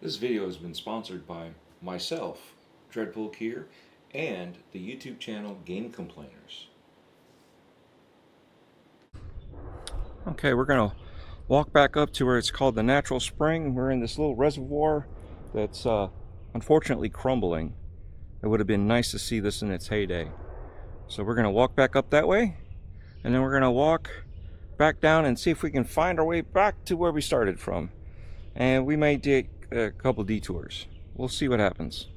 This video has been sponsored by myself, DREADPOOL here, and the YouTube channel Game Complainers. Okay, we're going to walk back up to where it's called the Natural Spring. We're in this little reservoir that's unfortunately crumbling. It would have been nice to see this in its heyday. So we're going to walk back up that way, and then we're going to walk back down and see if we can find our way back to where we started from. And we may take a couple detours. We'll see what happens,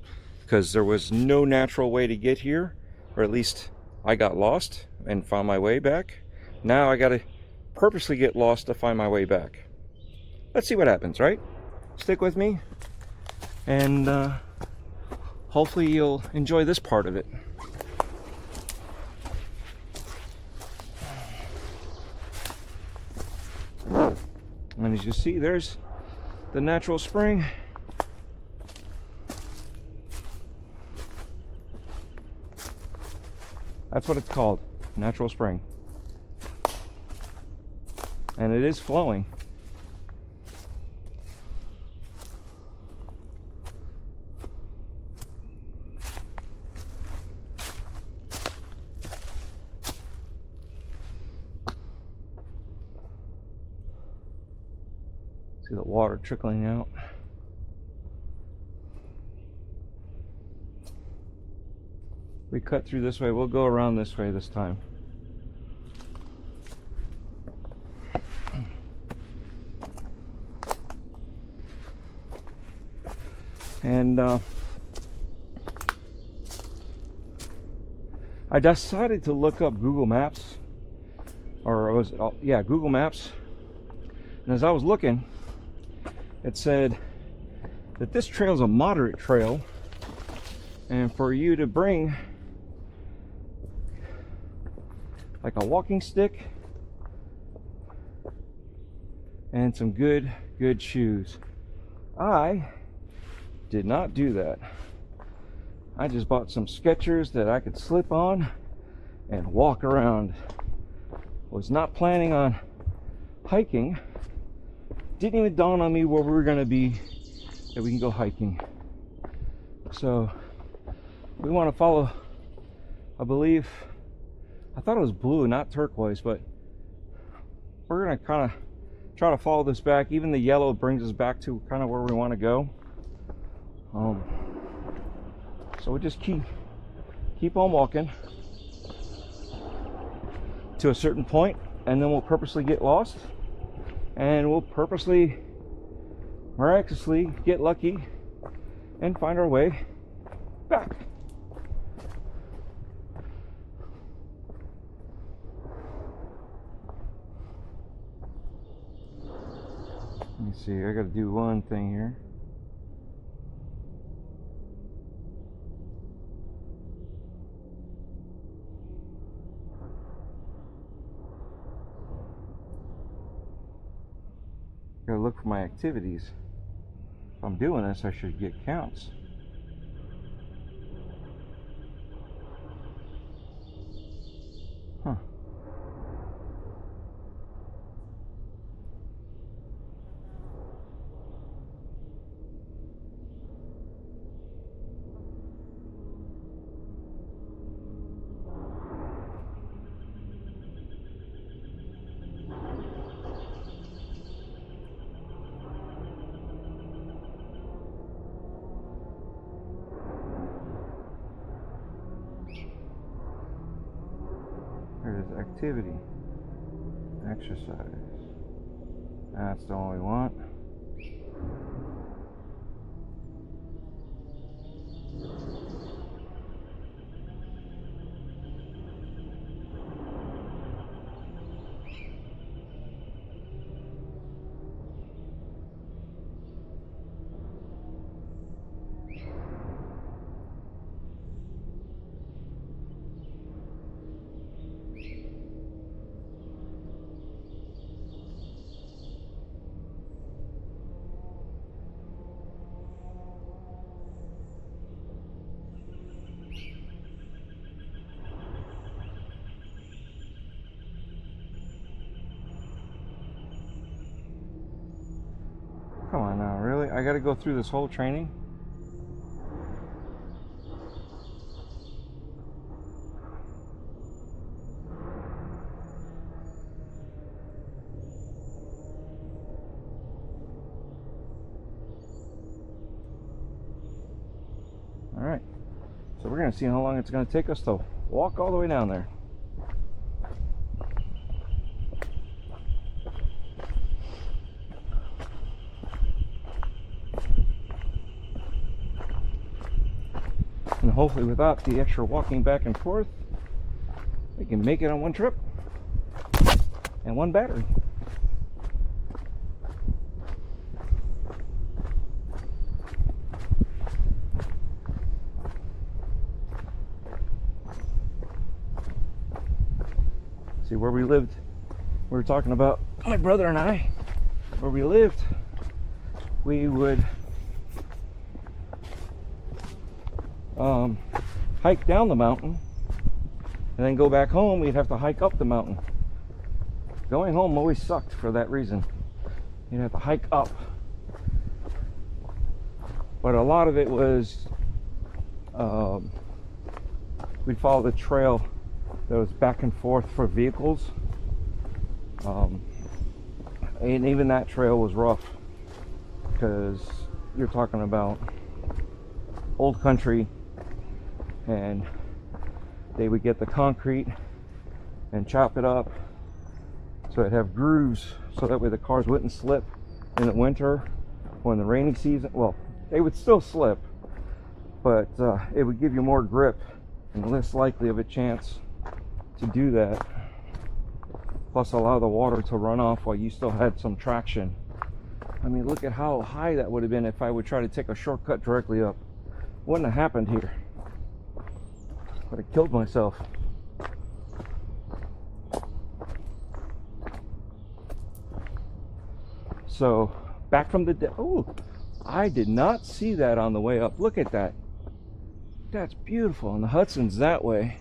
because there was no natural way to get here, or at least I got lost and found my way back. Now I got to purposely get lost to find my way back. Let's see what happens, right? Stick with me, and hopefully you'll enjoy this part of it. And as you see, there's the natural spring. That's what it's called, natural spring. And it is flowing. See the water trickling out. We cut through this way. We'll go around this way this time. And I decided to look up Google Maps, or it was, yeah, Google Maps. And as I was looking, it said that this trail is a moderate trail, and for you to bring like a walking stick and some good shoes. I did not do that. I just bought some Skechers that I could slip on and walk around. Was not planning on hiking. Didn't even dawn on me where we were going to be that we can go hiking. So we want to follow, I believe, I thought it was blue, not turquoise, but we're going to kind of try to follow this back. Even the yellow brings us back to kind of where we want to go. So we just keep on walking to a certain point, and then we'll purposely get lost, and we'll purposely, miraculously get lucky and find our way back. Let me see, I gotta do one thing here. Gotta look for my activities. If I'm doing this, I should get counts. Huh. There's activity, exercise. That's the one we want. Come on now, really? I gotta go through this whole training? Alright, so we're gonna see how long it's gonna take us to walk all the way down there. And hopefully without the extra walking back and forth, we can make it on one trip and one battery. See, where we lived, we were talking about, my brother and I, where we lived, we would hike down the mountain and then go back home. We'd have to hike up the mountain. Going home always sucked for that reason. You'd have to hike up, but a lot of it was we'd follow the trail that was back and forth for vehicles, and even that trail was rough because you're talking about old country, and they would get the concrete and chop it up so it'd have grooves so that way the cars wouldn't slip in the winter or in the rainy season. Well, they would still slip, but it would give you more grip and less likely of a chance to do that, plus allow the water to run off while you still had some traction. I mean, look at how high that would have been if I would try to take a shortcut directly up. Wouldn't have happened here. But I killed myself. So back from the oh, I did not see that on the way up. Look at that. That's beautiful. And the Hudson's that way.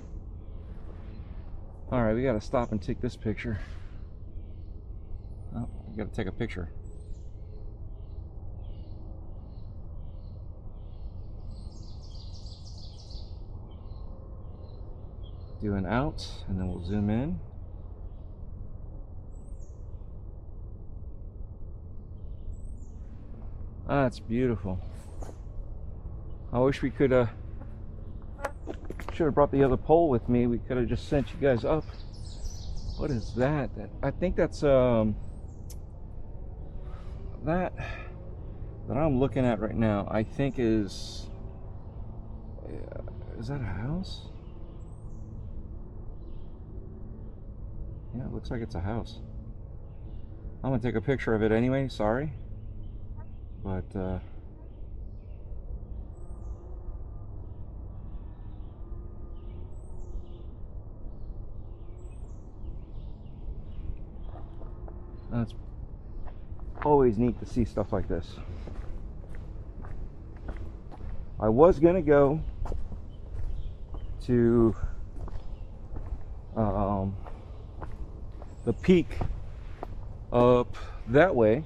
All right, we got to stop and take this picture. Oh, we got to take a picture. Do an out, and then we'll zoom in. Ah, that's beautiful. I wish we could should have brought the other pole with me. We could have just sent you guys up. What is that? I think that's that I'm looking at right now, I think is that a house? Yeah, it looks like it's a house. I'm gonna take a picture of it anyway, sorry. But it's always neat to see stuff like this. I was gonna go to the peak up that way.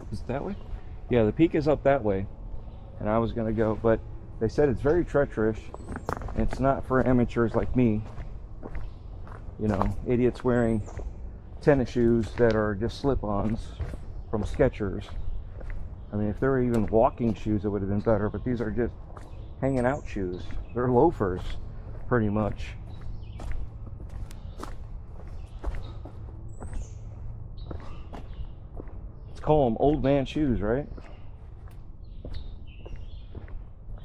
Is it that way? Yeah, the peak is up that way, and I was gonna go, but they said it's very treacherous. It's not for amateurs like me, you know, idiots wearing tennis shoes that are just slip-ons from Skechers. I mean, if they were even walking shoes, it would have been better, but these are just hanging out shoes. They're loafers, pretty much. Let's call them old man shoes, right?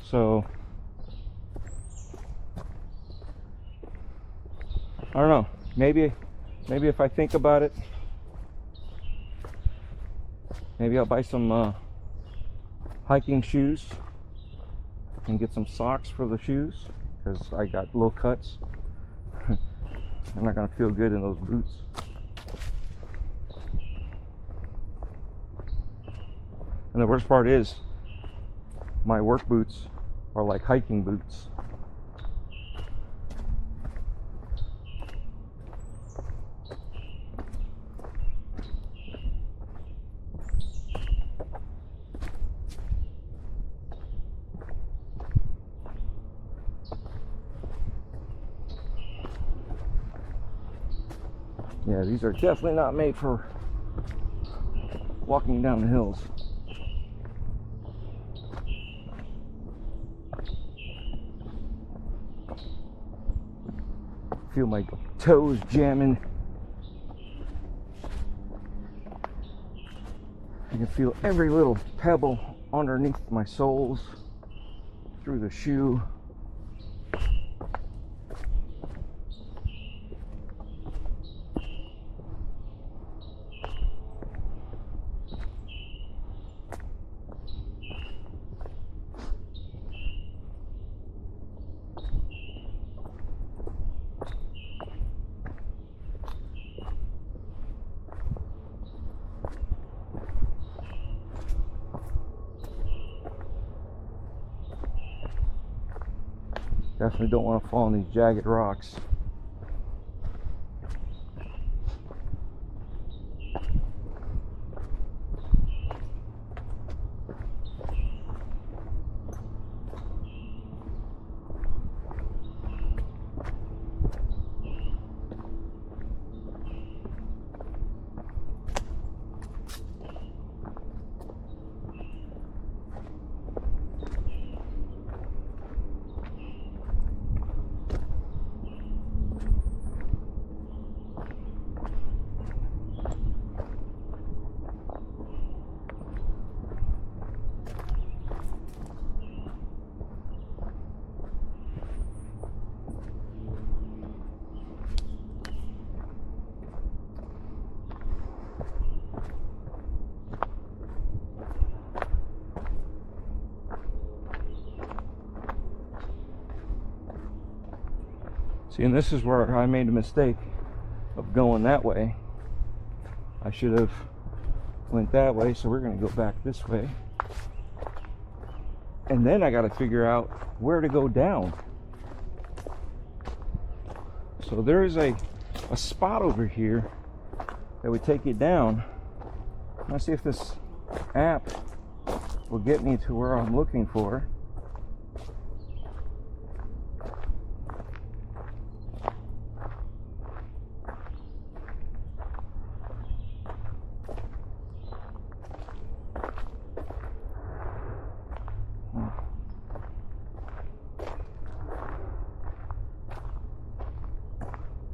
So, I don't know, maybe if I think about it, maybe I'll buy some hiking shoes and get some socks for the shoes, because I got low cuts. I'm not gonna feel good in those boots. And the worst part is, my work boots are like hiking boots. Yeah, these are definitely not made for walking down the hills. Feel my toes jamming. I can feel every little pebble underneath my soles, through the shoe. Definitely don't want to fall on these jagged rocks. See, and this is where I made a mistake of going that way. I should have went that way, so we're going to go back this way. And then I got to figure out where to go down. So there is a spot over here that would take you down. Let's see if this app will get me to where I'm looking for.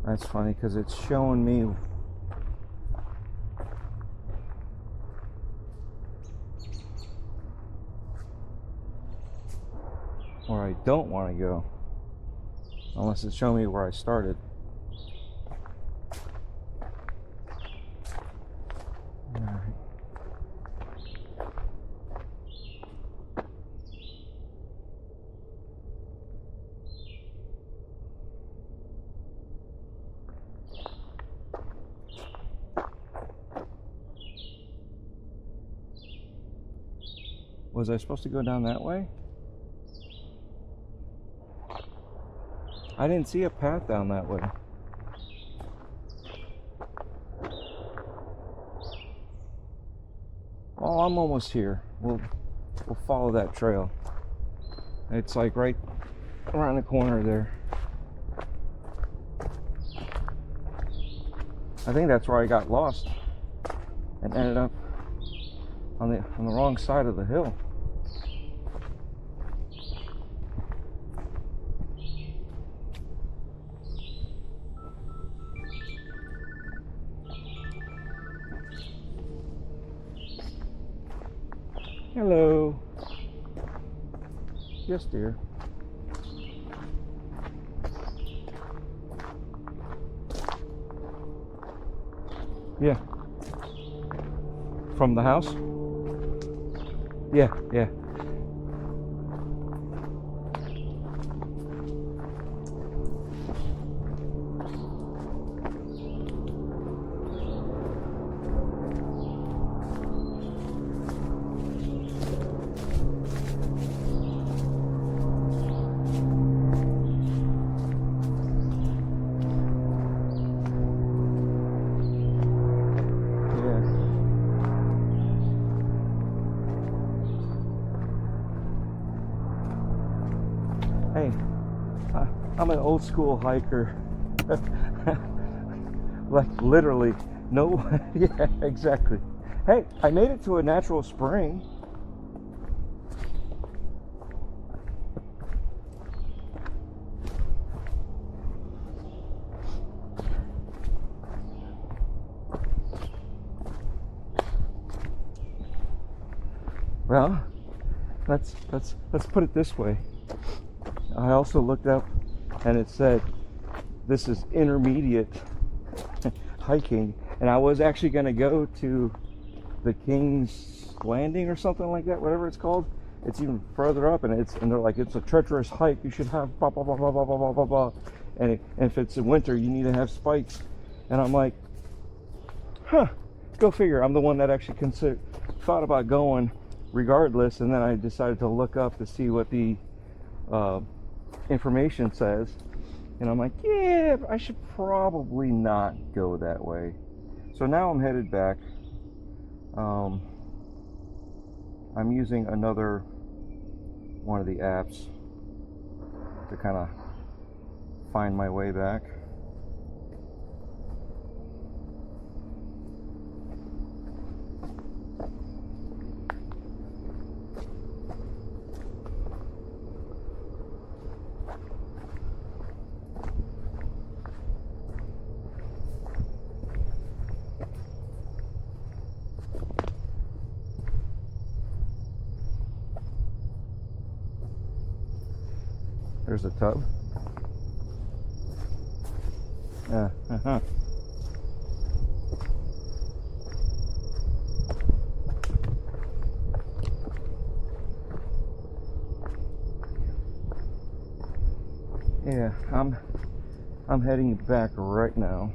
That's funny because it's showing me where I don't want to go, unless it's showing me where I started. All right. Was I supposed to go down that way? I didn't see a path down that way. Well, I'm almost here. We'll follow that trail. It's like right around the corner there. I think that's where I got lost and ended up on the wrong side of the hill. Hello. Yes, dear. Yeah. From the house? Yeah, yeah. Hey, I'm an old school hiker. Like literally, no. Yeah, exactly. Hey, I made it to a natural spring. Well, let's put it this way. I also looked up, and it said this is intermediate hiking, and I was actually going to go to the King's Landing or something like that, whatever it's called. It's even further up, and they're like, it's a treacherous hike. You should have blah blah blah blah blah blah blah blah blah. And if it's in winter, you need to have spikes. And I'm like, huh, go figure. I'm the one that actually thought about going regardless, and then I decided to look up to see what the information says, and I'm like, yeah, I should probably not go that way. So now I'm headed back. I'm using another one of the apps to kind of find my way back. There's a tub. Uh-huh. Yeah, I'm heading back right now.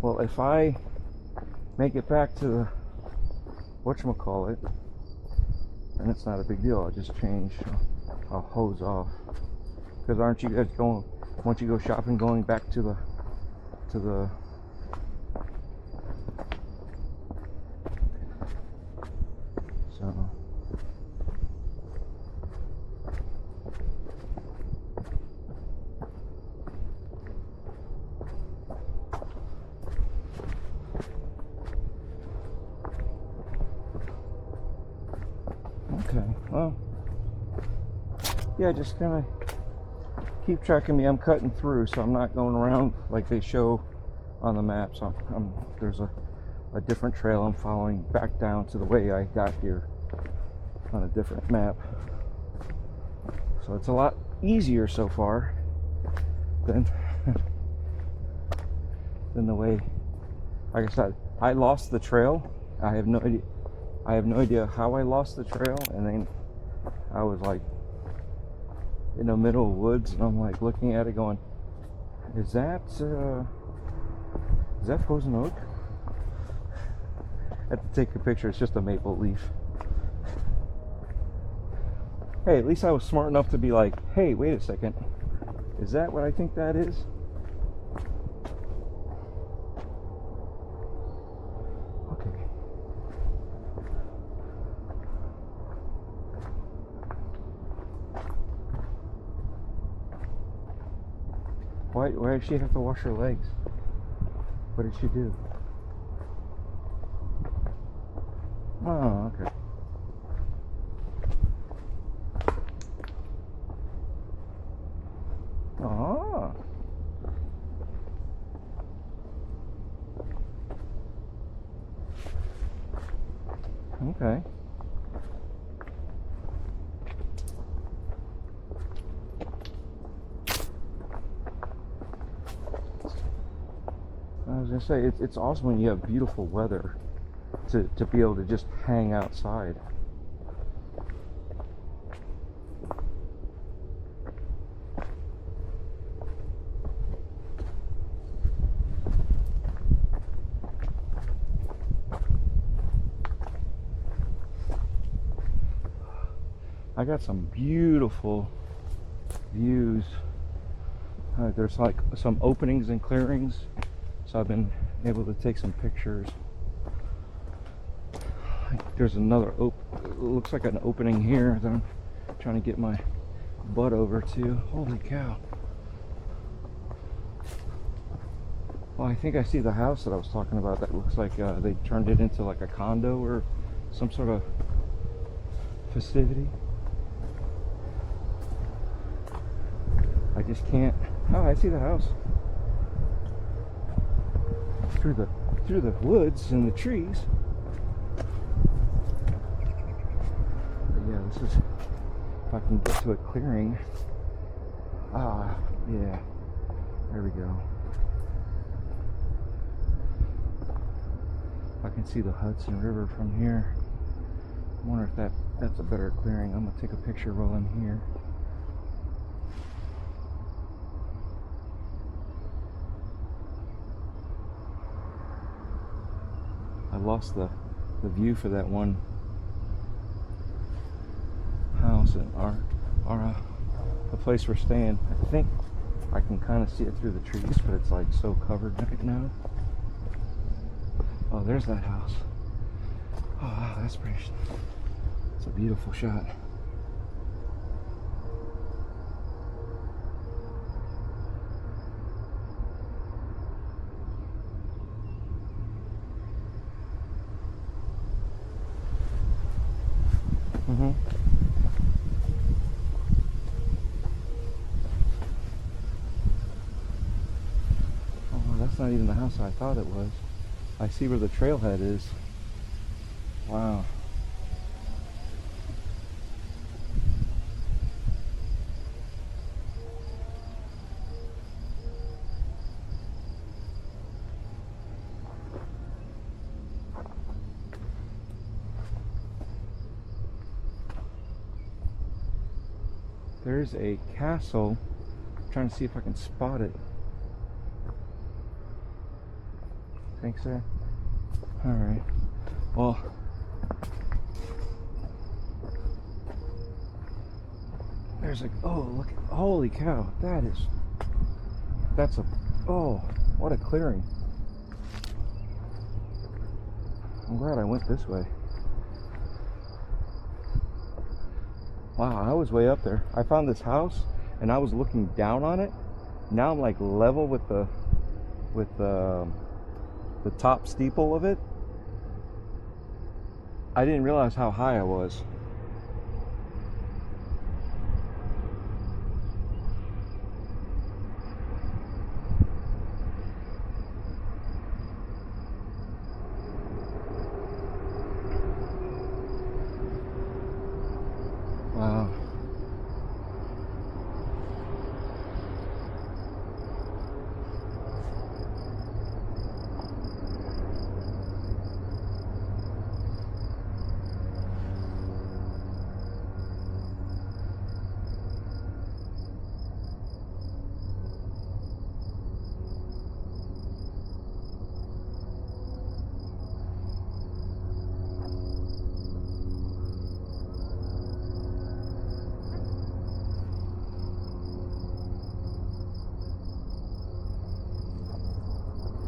Well, if I make it back to the whatchamacallit, and it's not a big deal. I'll just change. I'll hose off. Because aren't you guys going, once you go shopping, going back to the so okay, well, yeah, just gonna keep tracking me. I'm cutting through, so I'm not going around like they show on the maps. There's a different trail I'm following back down to the way I got here on a different map. So it's a lot easier so far than the way, like I said, I lost the trail. I have no idea how I lost the trail, and then I was like in the middle of woods, and I'm like looking at it going, is that frozen oak? I have to take a picture. It's just a maple leaf. Hey, at least I was smart enough to be like, hey, wait a second, is that what I think that is? Okay. Why does she have to wash her legs? What did she do? Oh, okay. Oh. Okay. I was gonna say, it's awesome when you have beautiful weather to be able to just hang outside. I got some beautiful views. There's like some openings and clearings, so I've been able to take some pictures. There's another looks like an opening here that I'm trying to get my butt over to. Holy cow. Well, I think I see the house that I was talking about that looks like they turned it into like a condo or some sort of festivity. I just can't. Oh, I see the house. Through the woods and the trees. But yeah, this is, if I can get to a clearing. Ah, yeah. There we go. I can see the Hudson River from here. I wonder if that's a better clearing. I'm gonna take a picture while I'm here. I lost the view for that one house in the place we're staying. I think I can kind of see it through the trees, but it's like so covered right now. Oh, there's that house. Oh, wow, that's pretty. It's a beautiful shot. Oh, well, that's not even the house I thought it was. I see where the trailhead is. Wow. There's a castle. I'm trying to see if I can spot it. Think so? Alright. Well, there's like, oh, look, holy cow, that's a, oh, what a clearing. I'm glad I went this way. Wow, I was way up there. I found this house and I was looking down on it. Now I'm like level with the top steeple of it. I didn't realize how high I was. Wow.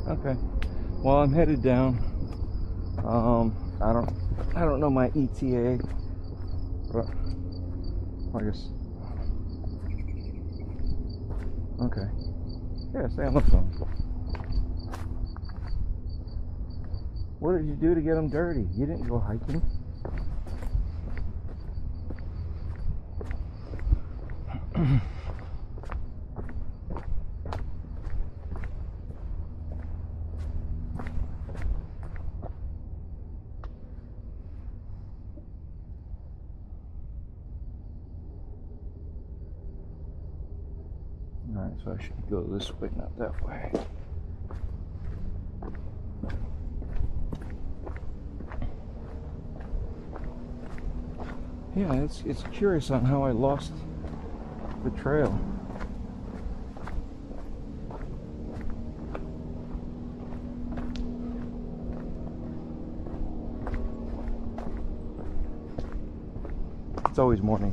Okay. Well, I'm headed down. I don't know my ETA, but I guess. Okay. Yeah, stay on the phone. What did you do to get them dirty? You didn't go hiking. Alright, so I should go this way, not that way. Yeah, it's curious on how I lost the trail. It's always morning.